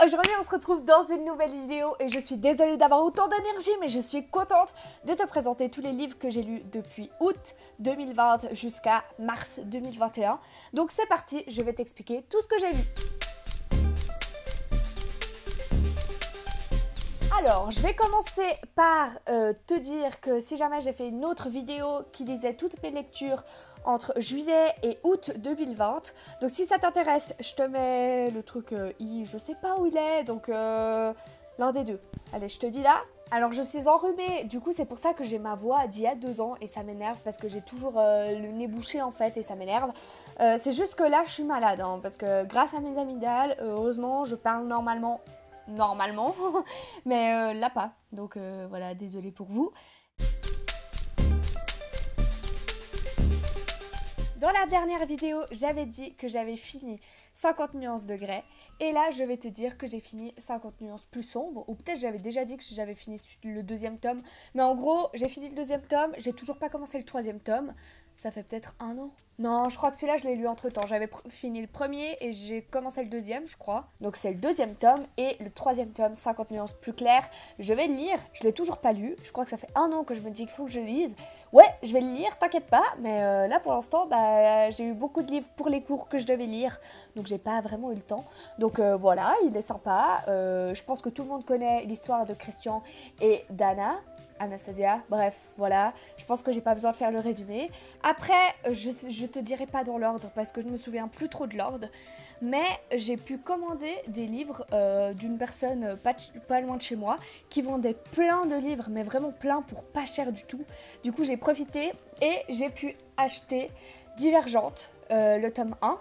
Aujourd'hui on se retrouve dans une nouvelle vidéo et je suis désolée d'avoir autant d'énergie mais je suis contente de te présenter tous les livres que j'ai lus depuis août 2020 jusqu'à mars 2021. Donc c'est parti, je vais t'expliquer tout ce que j'ai lu. Alors, je vais commencer par te dire que si jamais j'ai fait une autre vidéo qui disait toutes mes lectures entre juillet et août 2020, donc si ça t'intéresse, je te mets le truc je sais pas où il est, donc l'un des deux. Allez, je te dis là. Alors je suis enrhumée, du coup c'est pour ça que j'ai ma voix d'il y a 2 ans et ça m'énerve parce que j'ai toujours le nez bouché en fait et ça m'énerve. C'est juste que là je suis malade hein, parce que grâce à mes amygdales, heureusement je parle normalement, mais là pas, donc voilà, désolée pour vous. Dans la dernière vidéo, j'avais dit que j'avais fini 50 nuances de Grey. Et là, je vais te dire que j'ai fini 50 nuances plus sombres. Ou peut-être j'avais déjà dit que j'avais fini le 2e tome. Mais en gros, j'ai fini le 2e tome. J'ai toujours pas commencé le 3e tome. Ça fait peut-être 1 an. Non, je crois que celui-là, je l'ai lu entre temps. J'avais fini le 1er et j'ai commencé le 2e, je crois. Donc c'est le 2e tome et le 3e tome, 50 nuances plus claires. Je vais le lire. Je l'ai toujours pas lu. Je crois que ça fait 1 an que je me dis qu'il faut que je le lise. Ouais, je vais le lire, t'inquiète pas. Mais là, pour l'instant, bah, j'ai eu beaucoup de livres pour les cours que je devais lire. Donc j'ai pas vraiment eu le temps. Donc voilà, il est sympa. Je pense que tout le monde connaît l'histoire de Christian et d'Anna. Anastasia, bref, voilà. Je pense que j'ai pas besoin de faire le résumé. Après, je te dirai pas dans l'ordre parce que je me souviens plus trop de l'ordre. Mais j'ai pu commander des livres d'une personne pas loin de chez moi qui vendait plein de livres, mais vraiment plein pour pas cher du tout. Du coup, j'ai profité et j'ai pu acheter Divergente, le tome 1.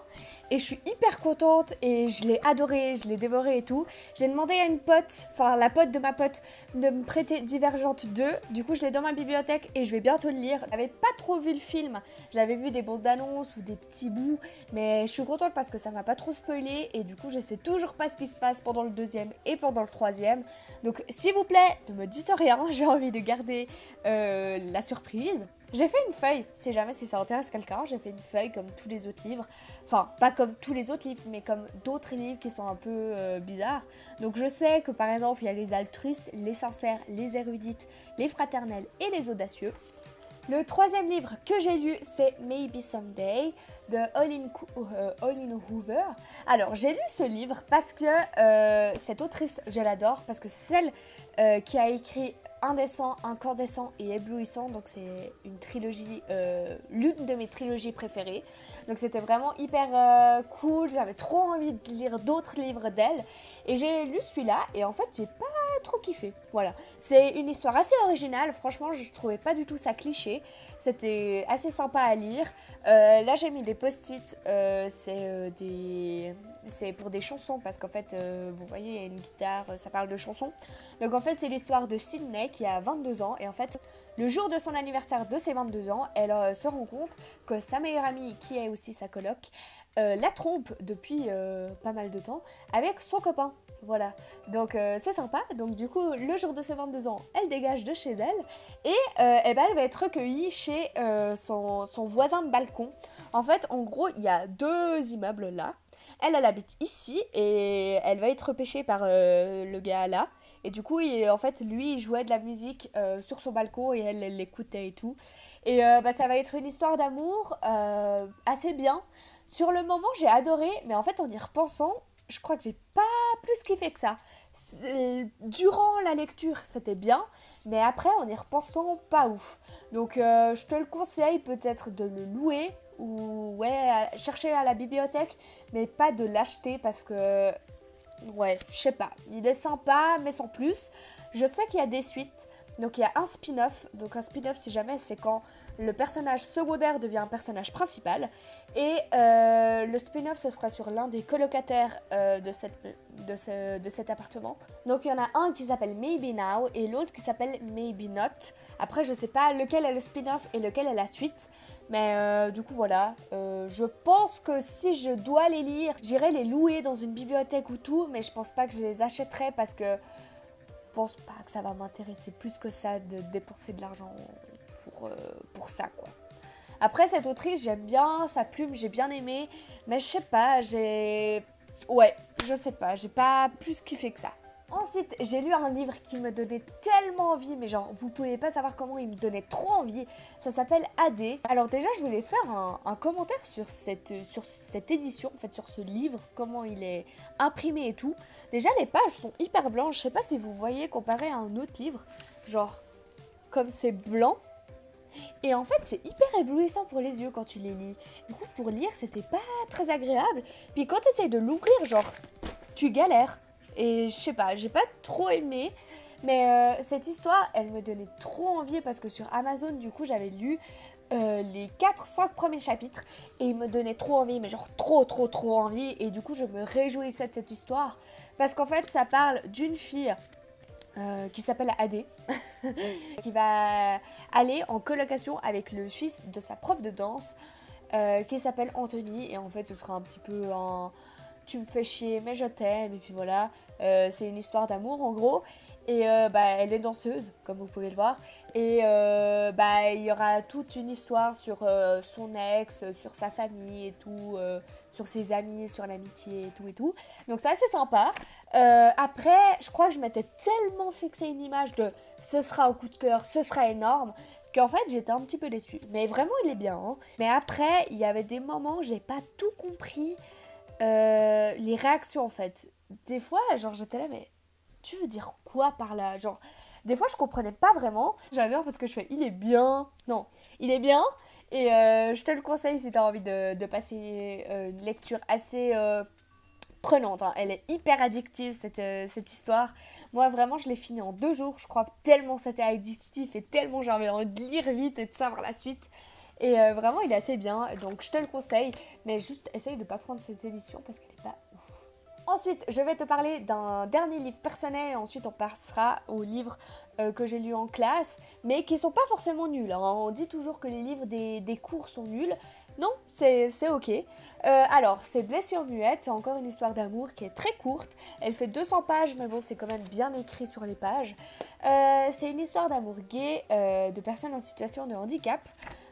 Et je suis hyper contente et je l'ai adoré, je l'ai dévoré et tout. J'ai demandé à une pote, enfin la pote de ma pote, de me prêter Divergente 2. Du coup, je l'ai dans ma bibliothèque et je vais bientôt le lire. J'avais pas trop vu le film, j'avais vu des bandes annonces ou des petits bouts. Mais je suis contente parce que ça m'a pas trop spoilé. Et du coup, je sais toujours pas ce qui se passe pendant le 2e et pendant le 3e. Donc, s'il vous plaît, ne me dites rien, j'ai envie de garder la surprise. J'ai fait une feuille, si jamais si ça intéresse quelqu'un, j'ai fait une feuille comme tous les autres livres. Enfin, pas comme tous les autres livres, mais comme d'autres livres qui sont un peu bizarres. Donc je sais que par exemple, il y a les altruistes, les sincères, les érudites, les fraternels et les audacieux. Le 3e livre que j'ai lu, c'est Maybe Someday de Olin Hoover. Alors, j'ai lu ce livre parce que cette autrice, je l'adore, parce que c'est celle qui a écrit Indécent, Incandescent et Éblouissant. Donc, c'est une trilogie, l'une de mes trilogies préférées. Donc, c'était vraiment hyper cool. J'avais trop envie de lire d'autres livres d'elle. Et j'ai lu celui-là et en fait, j'ai pas trop kiffé. Voilà, c'est une histoire assez originale, franchement je trouvais pas du tout ça cliché, c'était assez sympa à lire. Là j'ai mis des post-it, c'est pour des chansons parce qu'en fait vous voyez il y a une guitare, ça parle de chansons. Donc en fait c'est l'histoire de Sydney qui a 22 ans et en fait le jour de son anniversaire de ses 22 ans, elle se rend compte que sa meilleure amie qui est aussi sa coloc la trompe depuis pas mal de temps avec son copain. Voilà, donc c'est sympa. Donc du coup, le jour de ses 22 ans, elle dégage de chez elle et eh ben, elle va être recueillie chez son voisin de balcon. En fait, en gros, il y a 2 immeubles là. Elle habite ici et elle va être repêchée par le gars là. Et du coup, en fait, lui, il jouait de la musique sur son balcon et elle l'écoutait et tout. Et bah, ça va être une histoire d'amour assez bien. Sur le moment, j'ai adoré, mais en fait, en y repensant, je crois que j'ai pas plus kiffé que ça. Durant la lecture, c'était bien, mais après, en y repensant, pas ouf. Donc, je te le conseille peut-être de le louer ou ouais, chercher à la bibliothèque, mais pas de l'acheter parce que, ouais, je sais pas. Il est sympa, mais sans plus. Je sais qu'il y a des suites. Donc il y a un spin-off, donc un spin-off si jamais c'est quand le personnage secondaire devient un personnage principal et le spin-off ce sera sur l'un des colocataires de cet appartement. Donc il y en a un qui s'appelle Maybe Now et l'autre qui s'appelle Maybe Not. Après je sais pas lequel est le spin-off et lequel est la suite, mais du coup voilà, je pense que si je dois les lire, j'irai les louer dans une bibliothèque ou tout, mais je pense pas que je les achèterai parce que je pense pas que ça va m'intéresser plus que ça de dépenser de l'argent pour ça quoi. Après cette autrice j'aime bien sa plume, j'ai bien aimé, mais je sais pas, ouais, je sais pas, j'ai pas plus kiffé que ça. Ensuite, j'ai lu un livre qui me donnait tellement envie, mais genre, vous pouvez pas savoir comment il me donnait trop envie. Ça s'appelle AD. Alors déjà, je voulais faire un commentaire sur cette édition, en fait, sur ce livre, comment il est imprimé et tout. Déjà, les pages sont hyper blanches. Je sais pas si vous voyez comparé à un autre livre, genre, comme c'est blanc. Et en fait, c'est hyper éblouissant pour les yeux quand tu les lis. Du coup, pour lire, c'était pas très agréable. Puis quand tu essayes de l'ouvrir, genre, tu galères. Et je sais pas, j'ai pas trop aimé. Mais cette histoire, elle me donnait trop envie parce que sur Amazon, du coup, j'avais lu les 4-5 premiers chapitres. Et il me donnait trop envie, mais genre trop envie. Et du coup, je me réjouissais de cette histoire. Parce qu'en fait, ça parle d'une fille qui s'appelle Adé, qui va aller en colocation avec le fils de sa prof de danse, qui s'appelle Anthony. Et en fait, ce sera un petit peu un... Tu me fais chier, mais je t'aime, et puis voilà. C'est une histoire d'amour, en gros. Et elle est danseuse, comme vous pouvez le voir. Et il y aura toute une histoire sur son ex, sur sa famille et tout, sur ses amis, sur l'amitié et tout et tout. Donc c'est assez sympa. Après, je crois que je m'étais tellement fixé une image de ce sera un coup de cœur, ce sera énorme, qu'en fait j'étais un petit peu déçue. Mais vraiment, il est bien. Hein. Mais après, il y avait des moments où j'ai pas tout compris. Les réactions en fait. Des fois, genre j'étais là, mais tu veux dire quoi par là? Genre, des fois je comprenais pas vraiment. J'adore parce que je fais, il est bien. Non, il est bien. Et je te le conseille si t'as envie de passer une lecture assez prenante. Hein. Elle est hyper addictive cette histoire. Moi vraiment, je l'ai fini en 2 jours, je crois, tellement c'était addictif et tellement j'avais envie de lire vite et de savoir la suite. Et vraiment, il est assez bien, donc je te le conseille. Mais juste, essaye de ne pas prendre cette édition parce qu'elle n'est pas ouf. Ensuite, je vais te parler d'un dernier livre personnel et ensuite on passera aux livres que j'ai lus en classe, mais qui sont pas forcément nuls. Hein. On dit toujours que les livres des cours sont nuls. Non, c'est ok. Alors, c'est Blessure muette, c'est encore une histoire d'amour qui est très courte. Elle fait 200 pages, mais bon, c'est quand même bien écrit sur les pages. C'est une histoire d'amour gay de personnes en situation de handicap.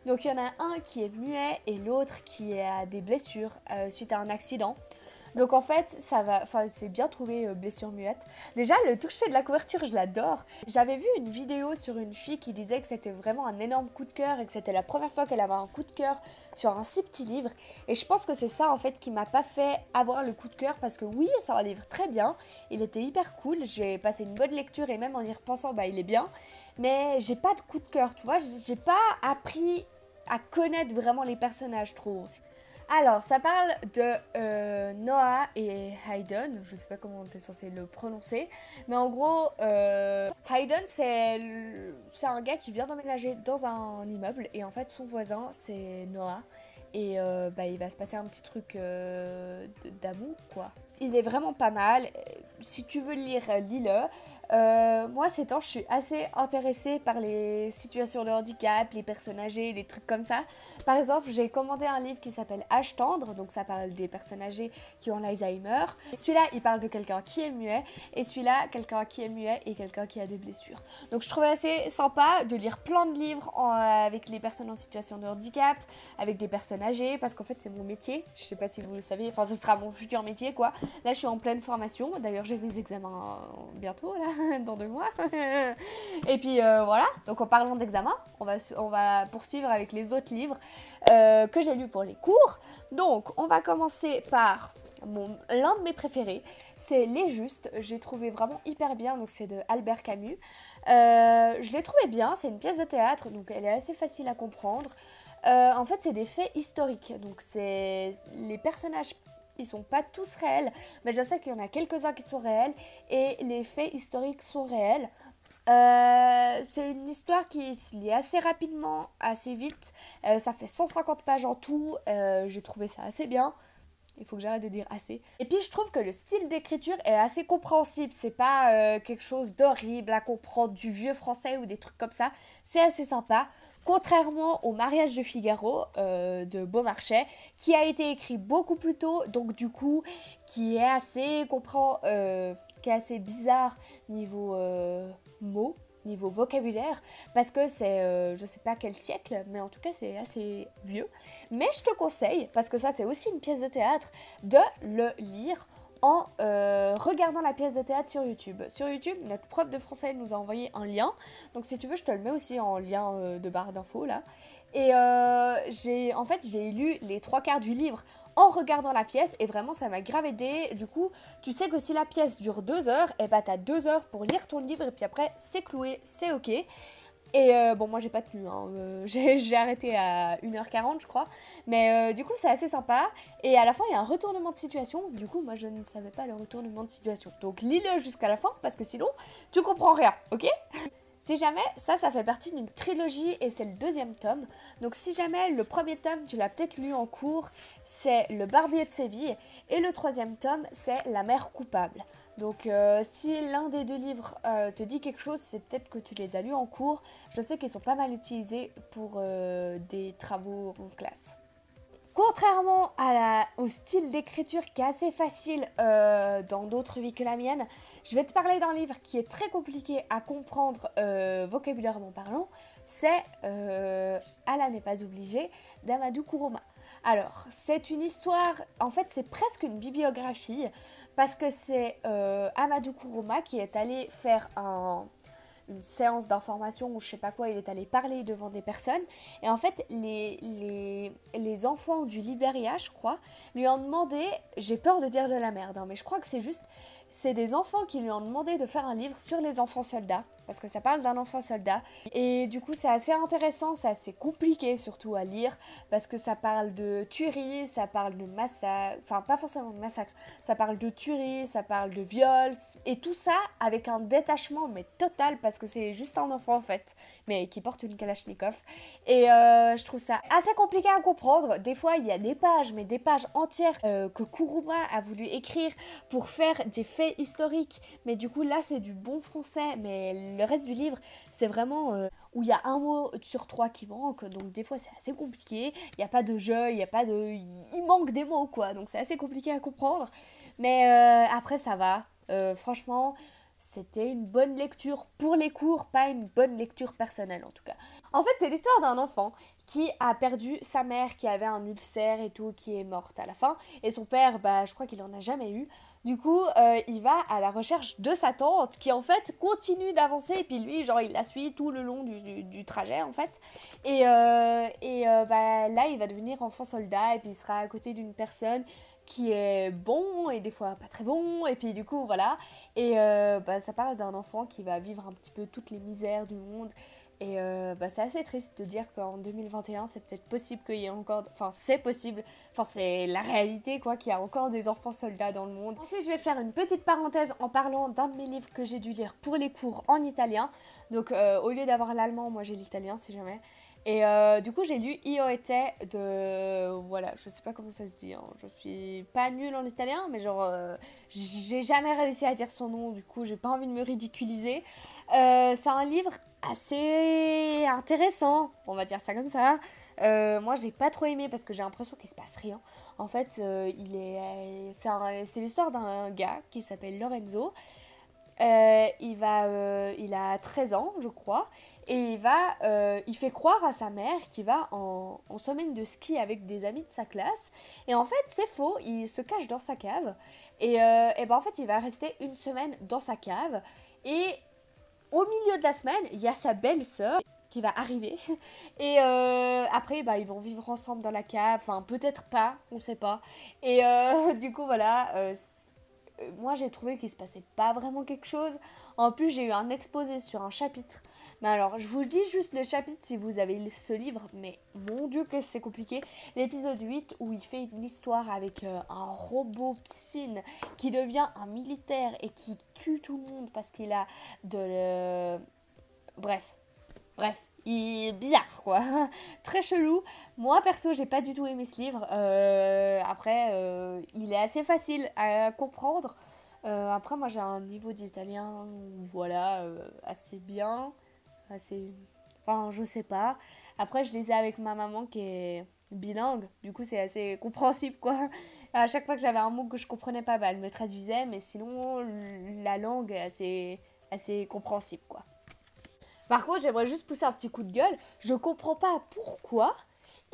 Donc, il y en a un qui est muet et l'autre qui a des blessures suite à un accident. Donc en fait, ça va, enfin c'est bien trouvé Blessure muette. Déjà le toucher de la couverture, je l'adore. J'avais vu une vidéo sur une fille qui disait que c'était vraiment un énorme coup de cœur et que c'était la première fois qu'elle avait un coup de cœur sur un si petit livre. Et je pense que c'est ça en fait qui m'a pas fait avoir le coup de cœur parce que oui, c'est un livre très bien, il était hyper cool, j'ai passé une bonne lecture et même en y repensant, il est bien. Mais j'ai pas de coup de cœur, tu vois, j'ai pas appris à connaître vraiment les personnages, je trouve. Alors, ça parle de Noah et Hayden, je sais pas comment on est censé le prononcer, mais en gros, Hayden c'est un gars qui vient d'emménager dans un immeuble et en fait son voisin c'est Noah et il va se passer un petit truc d'amour quoi. Il est vraiment pas mal, si tu veux le lire, lis-le. Moi ces temps je suis assez intéressée par les situations de handicap, les personnes âgées, les trucs comme ça. Par exemple j'ai commandé un livre qui s'appelle Âge tendre, donc ça parle des personnes âgées qui ont l'Alzheimer. Celui-là il parle de quelqu'un qui est muet et celui-là quelqu'un qui est muet et quelqu'un qui a des blessures. Donc je trouvais assez sympa de lire plein de livres avec les personnes en situation de handicap, avec des personnes âgées parce qu'en fait c'est mon métier, je sais pas si vous le savez, enfin ce sera mon futur métier quoi. Là je suis en pleine formation, d'ailleurs j'ai mes examens bientôt là, dans 2 mois. Et puis voilà, donc en parlant d'examen, on va poursuivre avec les autres livres que j'ai lus pour les cours. Donc on va commencer par l'un de mes préférés, c'est Les Justes. J'ai trouvé vraiment hyper bien, donc c'est de Albert Camus. Je l'ai trouvé bien, c'est une pièce de théâtre, donc elle est assez facile à comprendre. En fait c'est des faits historiques, donc c'est les personnages. Ils sont pas tous réels, mais je sais qu'il y en a quelques-uns qui sont réels et les faits historiques sont réels. C'est une histoire qui se lit assez rapidement, assez vite. Ça fait 150 pages en tout. J'ai trouvé ça assez bien. Il faut que j'arrête de dire assez. Et puis je trouve que le style d'écriture est assez compréhensible. C'est pas quelque chose d'horrible à comprendre, du vieux français ou des trucs comme ça. C'est assez sympa. Contrairement au Mariage de Figaro de Beaumarchais, qui a été écrit beaucoup plus tôt, donc du coup, qui est assez bizarre niveau mots, niveau vocabulaire, parce que c'est, je sais pas quel siècle, mais en tout cas c'est assez vieux. Mais je te conseille, parce que ça c'est aussi une pièce de théâtre, de le lire en regardant la pièce de théâtre sur YouTube. Sur YouTube, notre prof de français nous a envoyé un lien. Donc si tu veux, je te le mets aussi en lien de barre d'infos là. Et en fait, j'ai lu les 3/4 du livre en regardant la pièce et vraiment ça m'a grave aidé. Du coup, tu sais que si la pièce dure 2 heures, et bah t'as 2 heures pour lire ton livre et puis après c'est cloué, c'est ok. Et bon, moi j'ai pas tenu, hein. J'ai arrêté à 1h40 je crois. Mais du coup c'est assez sympa. Et à la fin il y a un retournement de situation. Du coup moi je ne savais pas le retournement de situation. Donc lis-le jusqu'à la fin parce que sinon tu comprends rien, ok? Si jamais, ça fait partie d'une trilogie et c'est le 2e tome. Donc si jamais le premier tome, tu l'as peut-être lu en cours, c'est Le Barbier de Séville. Et le 3e tome, c'est La mère coupable. Donc si l'un des 2 livres te dit quelque chose, c'est peut-être que tu les as lus en cours. Je sais qu'ils sont pas mal utilisés pour des travaux en classe. Contrairement au style d'écriture qui est assez facile dans d'autres vies que la mienne, je vais te parler d'un livre qui est très compliqué à comprendre vocabulairement parlant. C'est Allah n'est pas obligé d'Amadou Kourouma. Alors, c'est une histoire, en fait c'est presque une bibliographie parce que c'est Amadou Kourouma qui est allé faire une séance d'information ou je sais pas quoi, il est allé parler devant des personnes et en fait les enfants du Libéria je crois lui ont demandé, j'ai peur de dire de la merde hein, mais je crois que c'est des enfants qui lui ont demandé de faire un livre sur les enfants soldats parce que ça parle d'un enfant soldat et du coup c'est assez intéressant, c'est assez compliqué surtout à lire parce que ça parle de tuerie, ça parle de massacre, enfin pas forcément de massacre, ça parle de tuerie, ça parle de viol et tout ça avec un détachement mais total parce que c'est juste un enfant en fait mais qui porte une kalachnikov et je trouve ça assez compliqué à comprendre. Des fois il y a des pages mais des pages entières que Kourouma a voulu écrire pour faire des faits historiques mais du coup là c'est du bon français mais le reste du livre c'est vraiment où il y a un mot sur 3 qui manque donc des fois c'est assez compliqué, il n'y a pas de jeu, il manque des mots quoi donc c'est assez compliqué à comprendre mais après ça va, franchement c'était une bonne lecture pour les cours, pas une bonne lecture personnelle en tout cas. En fait, c'est l'histoire d'un enfant qui a perdu sa mère qui avait un ulcère et tout, qui est morte à la fin. Et son père, bah, je crois qu'il en a jamais eu. Du coup, il va à la recherche de sa tante qui en fait continue d'avancer. Et puis lui, genre, il la suit tout le long du trajet en fait. Et bah, là, il va devenir enfant soldat et puis il sera à côté d'une personne qui est bon et des fois pas très bon et puis du coup voilà et bah, ça parle d'un enfant qui va vivre un petit peu toutes les misères du monde et bah, c'est assez triste de dire qu'en 2021 c'est peut-être possible qu'il y ait encore, enfin c'est possible, enfin c'est la réalité quoi, qu'il y a encore des enfants soldats dans le monde. Ensuite je vais faire une petite parenthèse en parlant d'un de mes livres que j'ai dû lire pour les cours en italien, donc au lieu d'avoir l'allemand moi j'ai l'italien si jamais. Et du coup j'ai lu Io e te de... Voilà, je sais pas comment ça se dit, hein. Je suis pas nulle en italien, mais genre j'ai jamais réussi à dire son nom, du coup j'ai pas envie de me ridiculiser. C'est un livre assez intéressant, on va dire ça comme ça. Moi j'ai pas trop aimé parce que j'ai l'impression qu'il se passe rien. En fait c'est l'histoire d'un gars qui s'appelle Lorenzo. Il a 13 ans je crois et il fait croire à sa mère qu'il va en semaine de ski avec des amis de sa classe et en fait c'est faux, il se cache dans sa cave et ben en fait il va rester une semaine dans sa cave et au milieu de la semaine il y a sa belle-sœur qui va arriver et après bah, ils vont vivre ensemble dans la cave, enfin peut-être pas, on sait pas et du coup voilà moi j'ai trouvé qu'il se passait pas vraiment quelque chose. En plus j'ai eu un exposé sur un chapitre. Mais alors je vous dis juste le chapitre si vous avez ce livre. Mais mon dieu que c'est compliqué. L'épisode 8 où il fait une histoire avec un robot piscine qui devient un militaire et qui tue tout le monde parce qu'il a de... Bref, il est bizarre quoi, très chelou. Moi perso j'ai pas du tout aimé ce livre. Après il est assez facile à comprendre. Après moi j'ai un niveau d'italien voilà assez bien, assez, enfin je sais pas. Après je lisais avec ma maman qui est bilingue, du coup c'est assez compréhensible quoi. À chaque fois que j'avais un mot que je comprenais pas, bah, elle me traduisait, mais sinon la langue est assez compréhensible quoi. Par contre, j'aimerais juste pousser un petit coup de gueule. Je comprends pas pourquoi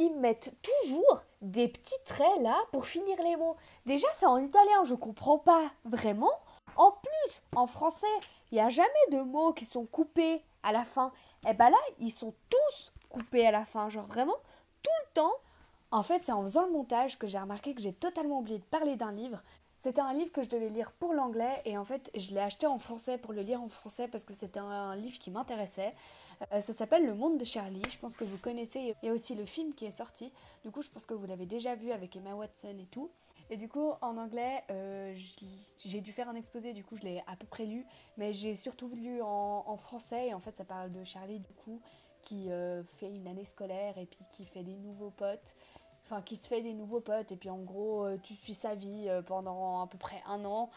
ils mettent toujours des petits traits là pour finir les mots. Déjà, c'est en italien, je comprends pas vraiment. En plus, en français, il n'y a jamais de mots qui sont coupés à la fin. Et ben là, ils sont tous coupés à la fin, genre vraiment tout le temps. En fait, c'est en faisant le montage que j'ai remarqué que j'ai totalement oublié de parler d'un livre. C'était un livre que je devais lire pour l'anglais et en fait, je l'ai acheté en français pour le lire en français parce que c'était un livre qui m'intéressait. Ça s'appelle Le Monde de Charlie, je pense que vous connaissez. Il y a aussi le film qui est sorti. Du coup, je pense que vous l'avez déjà vu avec Emma Watson et tout. Et du coup, en anglais, j'ai dû faire un exposé, du coup, je l'ai à peu près lu. Mais j'ai surtout lu en français. Et en fait, ça parle de Charlie, du coup, qui fait une année scolaire et puis qui fait des nouveaux potes. Enfin, qui se fait des nouveaux potes. Et puis, en gros, tu suis sa vie pendant à peu près un an.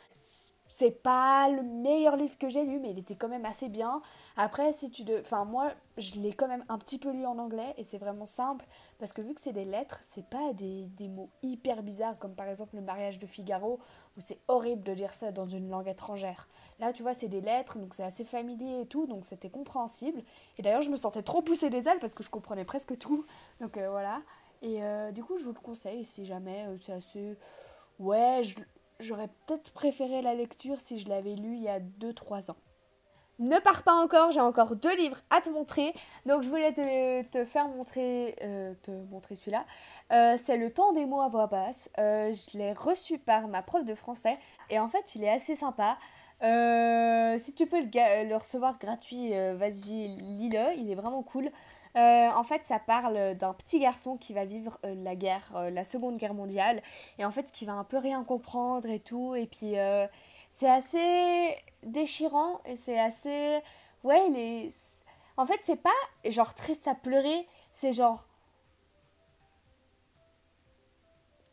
C'est pas le meilleur livre que j'ai lu, mais il était quand même assez bien. Après, enfin, moi, je l'ai quand même un petit peu lu en anglais et c'est vraiment simple parce que vu que c'est des lettres, c'est pas des mots hyper bizarres comme par exemple le mariage de Figaro où c'est horrible de lire ça dans une langue étrangère. Là, tu vois, c'est des lettres donc c'est assez familier et tout, donc c'était compréhensible. Et d'ailleurs, je me sentais trop poussée des ailes parce que je comprenais presque tout. Donc voilà. Et du coup, je vous le conseille si jamais c'est assez. Ouais, j'aurais peut-être préféré la lecture si je l'avais lu il y a 2-3 ans. Ne pars pas encore, j'ai encore 2 livres à te montrer. Donc je voulais te faire montrer, celui-là. C'est Le Temps des mots à voix basse. Je l'ai reçu par ma prof de français. Et en fait, il est assez sympa. Si tu peux le recevoir gratuit, vas-y, lis-le. Il est vraiment cool. En fait, ça parle d'un petit garçon qui va vivre la Seconde Guerre mondiale, et en fait, qui va un peu rien comprendre et tout. Et puis, c'est assez déchirant et c'est assez, ouais, en fait, c'est pas genre triste à pleurer, c'est genre,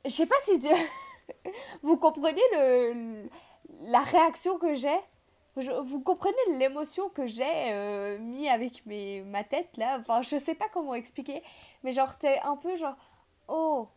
je sais pas si vous comprenez la réaction que j'ai. Vous comprenez l'émotion que j'ai mis avec ma tête là. Enfin, je sais pas comment expliquer. Mais genre, t'es un peu genre, oh,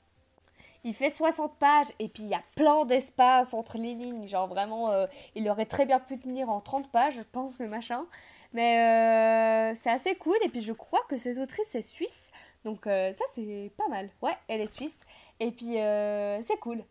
il fait 60 pages et puis il y a plein d'espace entre les lignes. Genre vraiment, il aurait très bien pu tenir en 30 pages, je pense, le machin. Mais c'est assez cool. Et puis je crois que cette autrice est suisse. Donc ça, c'est pas mal. Ouais, elle est suisse. Et puis c'est cool.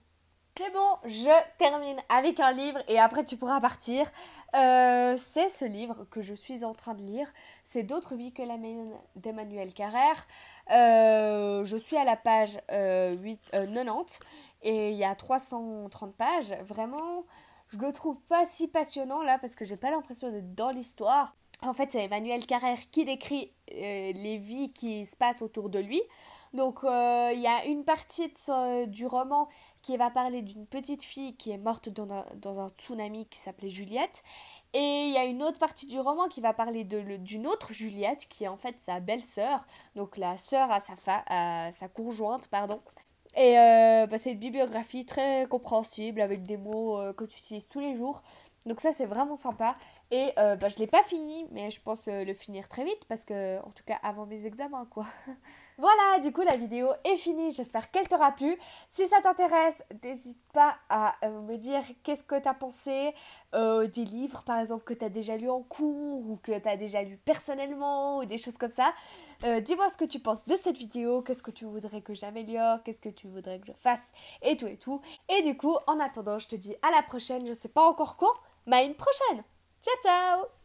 C'est bon, je termine avec un livre et après tu pourras partir. C'est ce livre que je suis en train de lire. C'est D'autres vies que la mienne d'Emmanuel Carrère. Je suis à la page 90 et il y a 330 pages. Vraiment, je le trouve pas si passionnant là parce que j'ai pas l'impression d'être dans l'histoire. En fait, c'est Emmanuel Carrère qui décrit les vies qui se passent autour de lui. Donc, il y a une partie du roman qui va parler d'une petite fille qui est morte dans un tsunami qui s'appelait Juliette. Et il y a une autre partie du roman qui va parler d'une autre Juliette qui est en fait sa belle-sœur, donc la sœur à sa conjointe, pardon. Et c'est une bibliographie très compréhensible avec des mots que tu utilises tous les jours. Donc ça c'est vraiment sympa. Et je l'ai pas fini, mais je pense le finir très vite parce que, en tout cas avant mes examens quoi. Voilà, du coup la vidéo est finie, j'espère qu'elle t'aura plu. Si ça t'intéresse, n'hésite pas à me dire qu'est-ce que t'as pensé des livres par exemple que t'as déjà lu en cours ou que t'as déjà lu personnellement ou des choses comme ça. Dis-moi ce que tu penses de cette vidéo, qu'est-ce que tu voudrais que j'améliore, qu'est-ce que tu voudrais que je fasse et tout et tout. Et du coup, en attendant, je te dis à la prochaine, je sais pas encore quand, mais à une prochaine. Ciao ciao!